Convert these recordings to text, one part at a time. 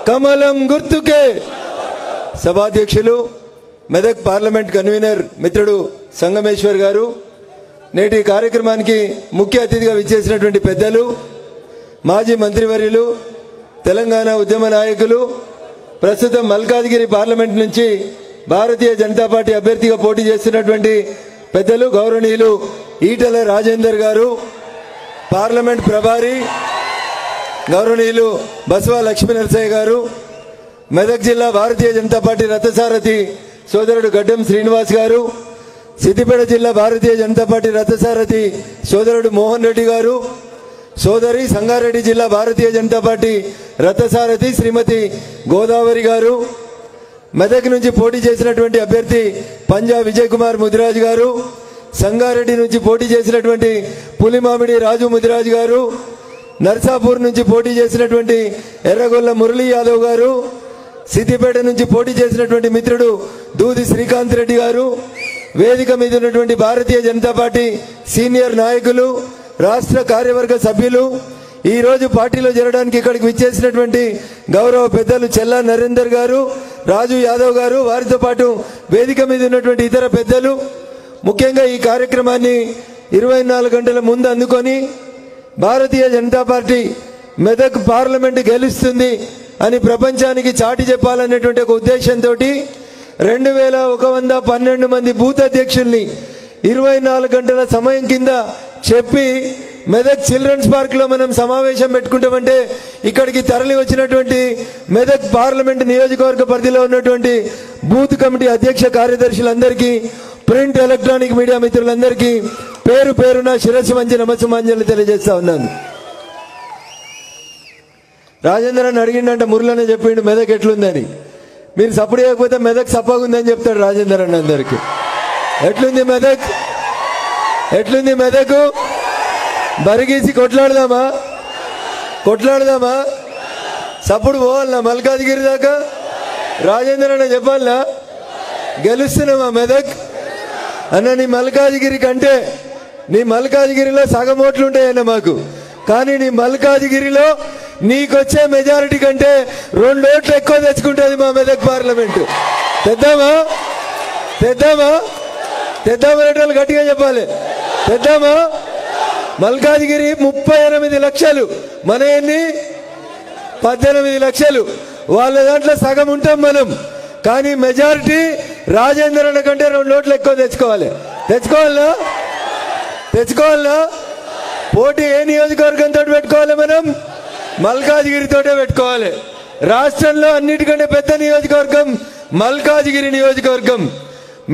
కమలం గుర్తుకే. సభాధ్యక్షులు మెదక్ పార్లమెంట్ కన్వీనర్ మిత్రుడు సంగమేశ్వర్ గారు, నేటి కార్యక్రమానికి ముఖ్య అతిథిగా విచ్చేసినటువంటి పెద్దలు, మాజీ మంత్రివర్యులు, తెలంగాణ ఉద్యమ నాయకులు, ప్రస్తుతం మల్కాజ్గిరి పార్లమెంట్ నుంచి భారతీయ జనతా పార్టీ అభ్యర్థిగా పోటీ చేస్తున్నటువంటి పెద్దలు గౌరవనీయులు ఈటల రాజేందర్ గారు, పార్లమెంట్ ప్రభారి గౌరవనీయులు బసవ లక్ష్మీనరసయ్య గారు, మెదక్ జిల్లా భారతీయ జనతా పార్టీ రథసారథి సోదరుడు గడ్డం శ్రీనివాస్ గారు, సిద్దిపేట జిల్లా భారతీయ జనతా పార్టీ రథసారథి సోదరుడు మోహన్ రెడ్డి గారు, సోదరి సంగారెడ్డి జిల్లా భారతీయ జనతా పార్టీ రథసారథి శ్రీమతి గోదావరి గారు, మెదక్ నుంచి పోటీ చేసినటువంటి అభ్యర్థి పంజా విజయ్ కుమార్ ముదిరాజ్ గారు, సంగారెడ్డి నుంచి పోటీ చేసినటువంటి పులిమామిడి రాజు ముదిరాజ్ గారు, నర్సాపూర్ నుంచి పోటీ చేసినటువంటి ఎర్రగొల్ల మురళీ యాదవ్ గారు, సిద్దిపేట నుంచి పోటీ చేసినటువంటి మిత్రుడు దూది శ్రీకాంత్ రెడ్డి గారు, వేదిక మీద ఉన్నటువంటి భారతీయ జనతా పార్టీ సీనియర్ నాయకులు, రాష్ట్ర కార్యవర్గ సభ్యులు, ఈ రోజు పార్టీలో చేరడానికి ఇక్కడికి విచ్చేసినటువంటి గౌరవ పెద్దలు చెల్లా నరేందర్ గారు, రాజు యాదవ్ గారు, వారితో పాటు వేదిక మీద ఉన్నటువంటి ఇతర పెద్దలు, ముఖ్యంగా ఈ కార్యక్రమాన్ని 24 గంటల ముందు అందుకొని భారతీయ జనతా పార్టీ మెదక్ పార్లమెంట్ గెలుస్తుంది అని ప్రపంచానికి చాటి చెప్పాలనేటువంటి ఒక ఉద్దేశంతో 2112 మంది బూత్ అధ్యక్షుల్ని 24 గంటల సమయం కింద చెప్పి మెదక్ చిల్డ్రన్స్ పార్క్ లో మనం సమావేశం పెట్టుకుంటామంటే ఇక్కడికి తరలి వచ్చినటువంటి మెదక్ పార్లమెంట్ నియోజకవర్గ పరిధిలో ఉన్నటువంటి బూత్ కమిటీ అధ్యక్ష కార్యదర్శులందరికీ, ప్రింట్ ఎలక్ట్రానిక్ మీడియా మిత్రులందరికీ పేరు పేరున శిరస్సు వంచి నమస్సుమాంజలి తెలియజేస్తా ఉన్నాను. రాజేంద్రన్ అడిగిండంట, మురళనే చెప్పిండు మెదక్ ఎట్లుందని. మీరు సపోర్ట్ చేయకపోతే మెదక్ సప్పగుందని చెప్తాడు రాజేంద్రన్ అందరికి. ఎట్లుంది మెదక్? ఎట్లుంది మెదక్? బరిగీసి కొట్లాడదామా? కొట్లాడదామా? సప్పుడు పోవాలనా మల్కాజ్గిరి దాకా? రాజేంద్రన్ చెప్పాలనా? గెలుస్తున్నామా మెదక్ అన్న? నీ మల్కాజ్గిరి కంటే నీ మల్కాజ్గిరిలో సగం ఓట్లు ఉంటాయన్న మాకు, కానీ నీ మల్కాజ్గిరిలో నీకొచ్చే మెజారిటీ కంటే 2 ఓట్లు ఎక్కువ తెచ్చుకుంటుంది మా మెదక్ పార్లమెంటు. తెద్దామా? తెద్దామా? తెద్దామనేటోళ్ళు గట్టిగా చెప్పాలి. తెద్దామా? మల్కాజ్గిరి 38 లక్షలు, మన ఎన్ని 18 లక్షలు, వాళ్ళ దాంట్లో సగం ఉంటాం మనం, కానీ మెజారిటీ రాజేంద్రన్ కంటే 2 ఓట్లు ఎక్కువ తెచ్చుకోవాలి. తెచ్చుకోవాలా? తెచ్చుకోవాలా? పోటీ ఏ నియోజకవర్గంతో పెట్టుకోవాలి? మనం మల్కాజ్గిరితోటే పెట్టుకోవాలి. రాష్ట్రంలో అన్నిటికంటే పెద్ద నియోజకవర్గం మల్కాజ్గిరి నియోజకవర్గం.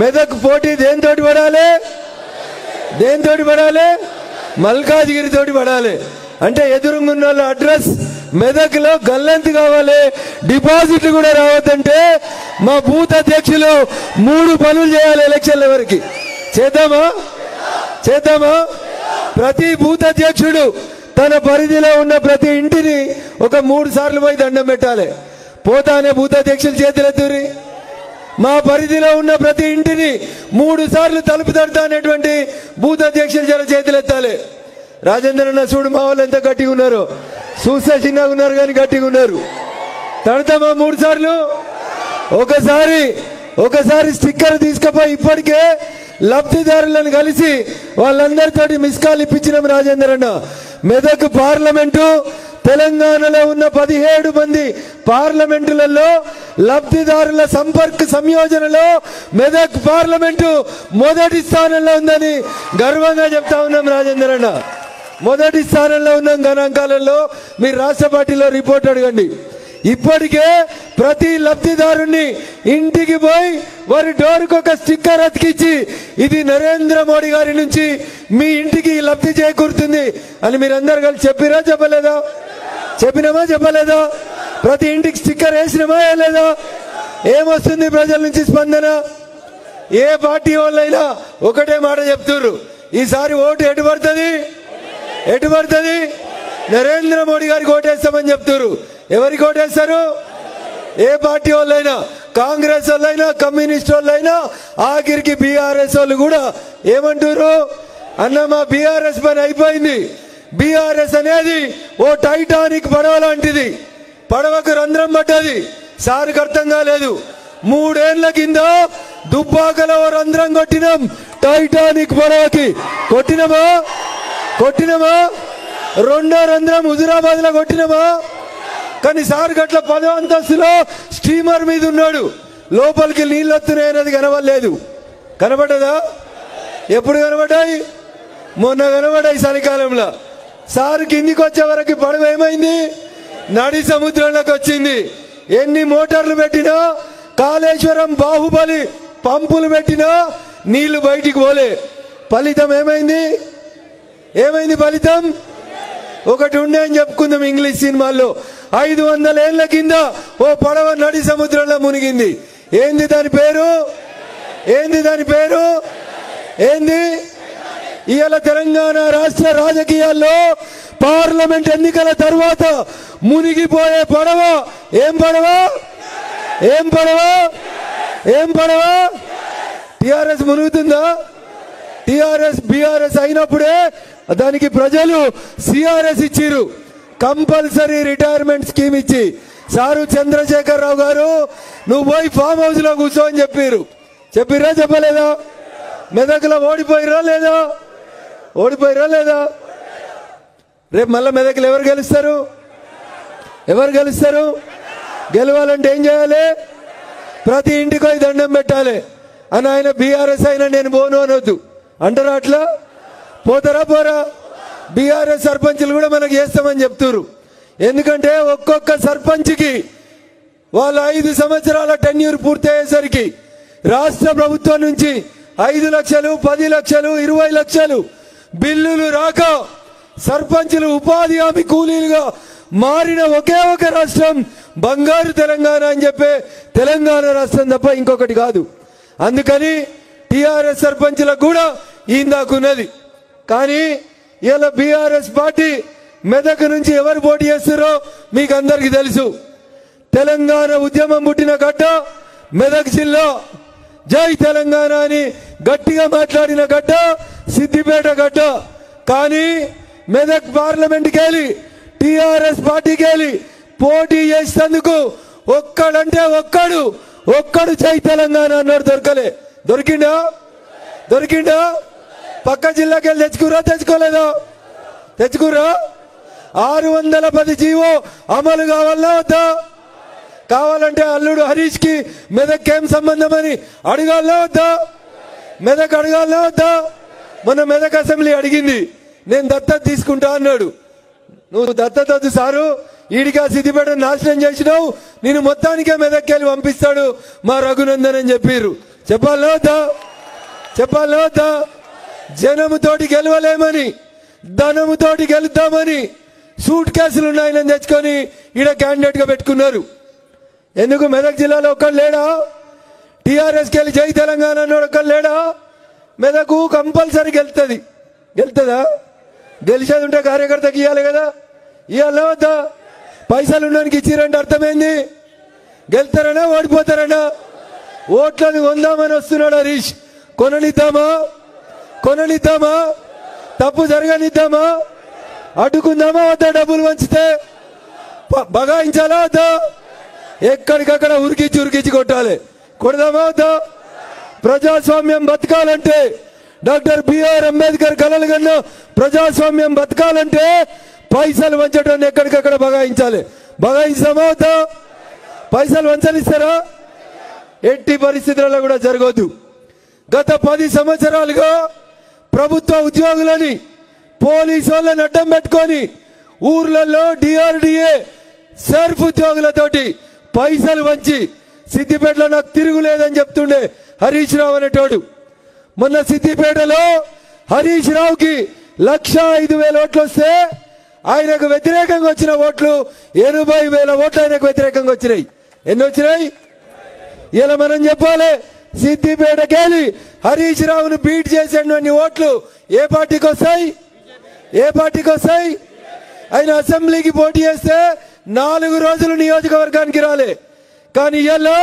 మెదక్ పోటీ దేనితోటి పడాలి? దేనితోటి పడాలి? మల్కాజ్గిరితోటి పడాలి. అంటే ఎదురుగున్న వాళ్ళ అడ్రస్ మెదక్ లో గల్లంతి కావాలి, డిపాజిట్లు కూడా రావద్దంటే మా బూత్ అధ్యక్షులు 3 పనులు చేయాలి ఎలక్షన్ల వరకు. చేద్దామా? చేద్దామా? ప్రతి బూత్ అధ్యక్షుడు తన పరిధిలో ఉన్న ప్రతి ఇంటిని ఒక 3 సార్లు పోయి దండం పెట్టాలి. పోతానే బూత్ అధ్యక్షులు చేతులెత్తురి. మా పరిధిలో ఉన్న ప్రతి ఇంటిని 3 సార్లు తలుపు తడతా అనేటువంటి బూత్ అధ్యక్షులు జర చేతులెత్తాలి. రాజేంద్రన్న చూడు మా వాళ్ళు ఎంత గట్టిగా ఉన్నారు, చూస్తే చిన్నగా ఉన్నారు కానీ గట్టిగా ఉన్నారు. తడతామా 3 సార్లు? ఒకసారి స్టిక్కర్ తీసుకుపోయి ఇప్పటికే లబ్ధిదారులను కలిసి వాళ్ళందరితోటి మిస్ కాల్ ఇప్పించినాం రాజేంద్రన్న. మెదక్ పార్లమెంటు తెలంగాణలో ఉన్న 17 మంది పార్లమెంటులలో లబ్ధిదారుల సంపర్క సంయోజనలో మెదక్ పార్లమెంటు మొదటి స్థానంలో ఉందని గర్వంగా చెప్తా ఉన్నాం రాజేంద్రన్న. మొదటి స్థానంలో ఉన్న గణాంకాలలో మీరు రాష్ట్ర పార్టీలో రిపోర్ట్ అడగండి. ఇప్పటికే ప్రతి లబ్ధిదారుని ఇంటికి పోయి వారి డోర్కి ఒక స్టిక్కర్ అతికిచ్చి ఇది నరేంద్ర మోడీ గారి నుంచి మీ ఇంటికి లబ్ధి చేకూరుతుంది అని మీరందరూ కలిసి చెప్పిరా చెప్పలేదా? చెప్పినామా చెప్పలేదా? ప్రతి ఇంటికి స్టిక్కర్ వేసినామా వేయలేదా? ఏమొస్తుంది ప్రజల నుంచి స్పందన? ఏ పార్టీ వాళ్ళైనా ఒకటే మాట చెప్తున్నారు, ఈసారి ఓటు ఎటు పడుతుంది? ఎటు పడుతుంది? నరేంద్ర మోడీ గారికి ఓటేస్తామని చెప్తున్నారు. ఎవరికి ఓటేస్తారు? ఏ పార్టీ వాళ్ళైనా, కాంగ్రెస్ వాళ్ళైనా, కమ్యూనిస్ట్ వాళ్ళైనా, ఆఖరికి బీఆర్ఎస్ వాళ్ళు కూడా ఏమంటారు? అన్న మా బీఆర్ఎస్ పని అయిపోయింది. బీఆర్ఎస్ అనేది ఓ టైటానిక్ పడవ లాంటిది. పడవకు రంధ్రం పడ్డది, సారుకు అర్థం కాలేదు. 3 ఏళ్ల కింద దుబ్బాకలో రంధ్రం కొట్టినాం, టైటానిక్ పడవకి కొట్టినమా. రెండో రంధ్రం హుజురాబాద్ లో కొట్టినమా. కానీ సార్ గట్ల 10వ అంతస్తులో స్టీమర్ మీద ఉన్నాడు, లోపలికి నీళ్ళు వస్తున్నాయనేది కనబడలేదు. కనబడ్డదా? ఎప్పుడు కనబడ్డాయి? మొన్న కనబడ్డాయి చలికాలంలో. సారు కిందికి వచ్చే వరకు పడవ ఏమైంది? నడి సముద్రంలోకి వచ్చింది. ఎన్ని మోటార్లు పెట్టినా, కాళేశ్వరం బాహుబలి పంపులు పెట్టినా నీళ్లు బయటికి పోలే. ఫలితం ఏమైంది? ఫలితం ఒకటి ఉండే అని చెప్పుకుందాం ఇంగ్లీష్ సినిమాల్లో. 500 ఏళ్ల కింద ఓ పడవ నడి సముద్రంలో మునిగింది. ఏంది దాని పేరు? ఇవాళ తెలంగాణ రాష్ట్ర రాజకీయాల్లో పార్లమెంట్ ఎన్నికల తర్వాత మునిగిపోయే పడవ ఏం పడవ? టిఆర్ఎస్ మునుగుతుందా? టిఆర్ఎస్ బీఆర్ఎస్ అయినప్పుడే దానికి ప్రజలు సిఆర్ఎస్ ఇచ్చిరు, కంపల్సరీ రిటైర్మెంట్ స్కీమ్ ఇచ్చి. సారు చంద్రశేఖర్ రావు గారు నువ్వు పోయి ఫామ్ హౌస్ లో కూర్చో అని చెప్పిర్రా చెప్పలేదా? మెదక్లో ఓడిపోయిరా లేదా? రేపు మళ్ళా మెదక్లో ఎవరు గెలుస్తారు? గెలవాలంటే ఏం చేయాలి? ప్రతి ఇంటికి పోయి దండం పెట్టాలి. అని ఆయన బీఆర్ఎస్ అయినా నేను పోను అనొద్దు అంటారా? అట్లా పోరా? బీఆర్ఎస్ సర్పంచ్లు కూడా మనకు చేస్తామని చెప్తున్నారు. ఎందుకంటే ఒక్కొక్క సర్పంచ్కి వాళ్ళ 5 సంవత్సరాల టెన్యూర్ పూర్తయ్యేసరికి రాష్ట్ర ప్రభుత్వం నుంచి 5 లక్షలు, 10 లక్షలు, 20 లక్షలు బిల్లులు రాక సర్పంచులు ఉపాధి హామీ కూలీలుగా మారిన ఒకే ఒక రాష్ట్రం బంగారు తెలంగాణ అని చెప్పే తెలంగాణ రాష్ట్రం తప్ప ఇంకొకటి కాదు. అందుకని టిఆర్ఎస్ సర్పంచులకు కూడా ఇందాకున్నది. కానీ ఇలా బీఆర్ఎస్ పార్టీ మెదక్ నుంచి ఎవరు పోటీ చేస్తారో మీకు అందరికీ తెలుసు. తెలంగాణ ఉద్యమం పుట్టిన గడ్డ మెదక్ జిల్లా. జై తెలంగాణ అని గట్టిగా మాట్లాడిన గడ్డ సిద్దిపేట గడ్డ. కానీ మెదక్ పార్లమెంట్కి వెళ్ళి టిఆర్ఎస్ పార్టీకి వెళ్ళి పోటీ చేసేందుకు ఒక్కడంటే ఒక్కడు జై తెలంగాణ అన్నాడు. దొరికిండా? పక్క జిల్లాకి వెళ్ళి తెచ్చుకోలేదా? 610 జీవో అమలు కావాలా వద్దా? కావాలంటే అల్లుడు హరీష్ కి మెదక్ ఏం సంబంధం అని అడగాలా వద్దా? మొన్న మెదక్ అసెంబ్లీ అడిగింది, నేను దత్తత తీసుకుంటా అన్నాడు. నువ్వు దత్తత వద్దు సారు, ఈడిగా సిద్దిపేట నాశనం చేసినావు, నేను మొత్తానికే మెదక్కి వెళ్ళి పంపిస్తాడు మా రఘునందన్ అని చెప్పారు. చెప్పాలా వద్దా? జనముతోటి గెలవలేమని, ధనముతోటి గెలుద్దామని సూట్ కేసులు ఉన్నాయని తెచ్చుకొని ఈడ క్యాండిడేట్ గా పెట్టుకున్నారు. ఎందుకు మెదక్ జిల్లాలో ఒక్కడు లేడా? టిఆర్ఎస్కి వెళ్ళి జై తెలంగాణ అన్నాడు ఒక్కడు లేడా? మెదకు కంపల్సరీ గెలుతుందా? గెలిచేది ఉంటే కార్యకర్తకి ఇవ్వాలి కదా, ఇవ్వాలా వద్దా? పైసలు ఉండడానికి ఇచ్చిరంటే అర్థమైంది. గెలుతారనా ఓడిపోతారనా? ఓట్లను కొందామని వస్తున్నాడు హరీష్. కొననిద్దామా? తప్పు జరగనిద్దామా? అడ్డుకుందామా వద్దా? డబ్బులు వంచితే బగాయించాలా వద్దా? ఎక్కడికక్కడ ఉరికిచ్చి కొట్టాలి. కొడదామా వద్దా? ప్రజాస్వామ్యం బతకాలంటే, డాక్టర్ బిఆర్ అంబేద్కర్ కలలు కన్నా ప్రజాస్వామ్యం బతకాలంటే పైసలు వంచడం ఎక్కడికక్కడ బగాయించాలి. బగాయించామా వద్దా? పైసలు వంచనిస్తారా? ఎట్టి పరిస్థితులలో కూడా జరగొద్దు. గత 10 సంవత్సరాలుగా ప్రభుత్వ ఉద్యోగులని పోలీసు వాళ్ళని అడ్డం పెట్టుకొని ఊర్లలో డిఆర్డిఏ సర్ఫ్ ఉద్యోగులతోటి పైసలు వంచి సిద్దిపేటలో నాకు తిరుగులేదని చెప్తుండే హరీష్ రావు అనేటోడు. మొన్న సిద్దిపేటలో హరీష్ రావుకి 1,05,000 ఓట్లు వస్తే ఆయనకు వ్యతిరేకంగా వచ్చిన ఓట్లు 80,000 ఓట్లు ఆయనకు వ్యతిరేకంగా వచ్చినాయి. ఎన్ని వచ్చినాయి? ఇలా మనం చెప్పాలి, సిద్దిపేటకెళ్ళి హరీష్ రావును బీట్ చేసేటువంటి ఓట్లు ఏ పార్టీకి వస్తాయి? ఆయన అసెంబ్లీకి పోటీ చేస్తే 4 రోజులు నియోజకవర్గానికి రాలే. కానీ ఇలా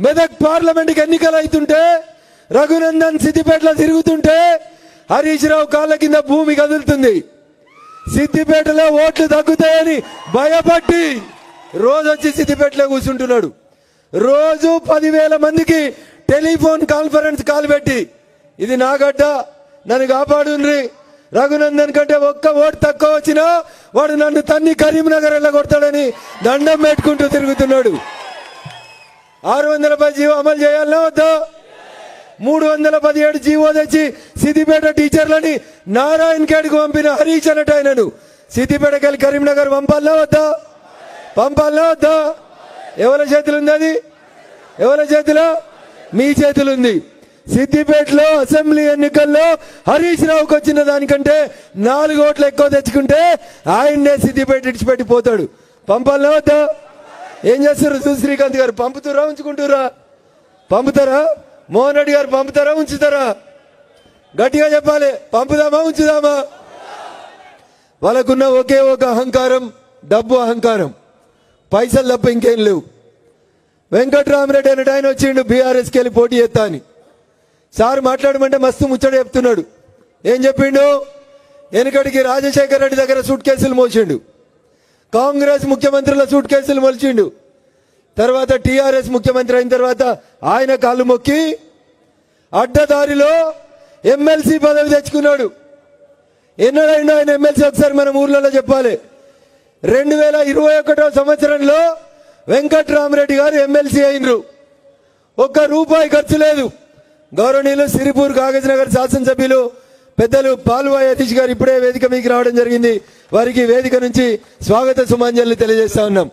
మెదక్ పార్లమెంట్కి ఎన్నికలు అవుతుంటే రఘునందన్ సిద్దిపేటలో తిరుగుతుంటే హరీష్ రావు కాళ్ళ కింద భూమి కదులుతుంది. సిద్దిపేటలో ఓట్లు తగ్గుతాయని భయపట్టి రోజు వచ్చి సిద్దిపేటలో కూర్చుంటున్నాడు. రోజు 10,000 మందికి టెలిఫోన్ కాన్ఫరెన్స్ కాల్ పెట్టి ఇది నా గడ్డ, నన్ను కాపాడుండ్రి, రఘునందన్ కంటే ఒక్క ఓటు తక్కువ వచ్చినా వాడు నన్ను తన్ని కరీంనగర్ కొడతాడని దండం పెట్టుకుంటూ తిరుగుతున్నాడు. 610 జీవో అమలు చేయాలన్నా వద్దా? 317 జీవో తెచ్చి సిద్దిపేట టీచర్లని నారాయణ ఖేడ్కు పంపిన హరీష్ అన్నట్టు ఆయనను సిద్దిపేటకి వెళ్ళి కరీంనగర్ పంపాలన్నా వద్దా? పంపాలన్నా వద్దా? ఎవరి చేతులు ఉంది అది? ఎవరి చేతిలో? మీ చేతులు ఉంది. సిద్దిపేటలో అసెంబ్లీ ఎన్నికల్లో హరీష్ రావుకి వచ్చిన దానికంటే 4 ఓట్లు ఎక్కువ తెచ్చుకుంటే ఆయన్నే సిద్దిపేట ఇడిచిపెట్టి పోతాడు. పంపాలన్నా వద్దా? ఏం చేస్తారు శ్రీకాంత్ గారు? పంపుతురా ఉంచుకుంటురా? పంపుతారా? మోహన్ రెడ్డి గారు పంపుతారా ఉంచుతారా? గట్టిగా చెప్పాలి. పంపుదామా ఉంచుదామా? వాళ్ళకున్న ఒకే ఒక అహంకారం, డబ్బు అహంకారం, పైసలు తప్ప ఇంకేం లేవు. వెంకట్రామరెడ్డి అన్నట్టు ఆయన వచ్చిండు బీఆర్ఎస్కి వెళ్ళి పోటీ చేస్తా అని. సార్ మాట్లాడమంటే మస్తు ముచ్చట చెప్తున్నాడు. ఏం చెప్పిండు? వెనకడికి రాజశేఖర రెడ్డి దగ్గర సూట్ కేసులు మోసిండు, కాంగ్రెస్ ముఖ్యమంత్రుల సూట్ కేసులు మోల్చిండు. తర్వాత టీఆర్ఎస్ ముఖ్యమంత్రి అయిన తర్వాత ఆయన కాళ్ళు మొక్కి అడ్డదారిలో ఎమ్మెల్సీ పదవి తెచ్చుకున్నాడు. ఎన్నడైనా ఆయన ఎమ్మెల్సీ ఒకసారి మన ఊర్లలో చెప్పాలి. 2021 సంవత్సరంలో వెంకట్రామరెడ్డి గారు ఎమ్మెల్సీ అయినరు. ₹1 ఖర్చు లేదు. గౌరవనీయులు సిరిపూర్ కాగజ్ నగర్ శాసనసభ్యులు పెద్దలు పాల్వాయి యతీష్ గారు ఇప్పుడే వేదిక మీకు రావడం జరిగింది. వారికి వేదిక నుంచి స్వాగత సుమాంజలి తెలియజేస్తా ఉన్నాం.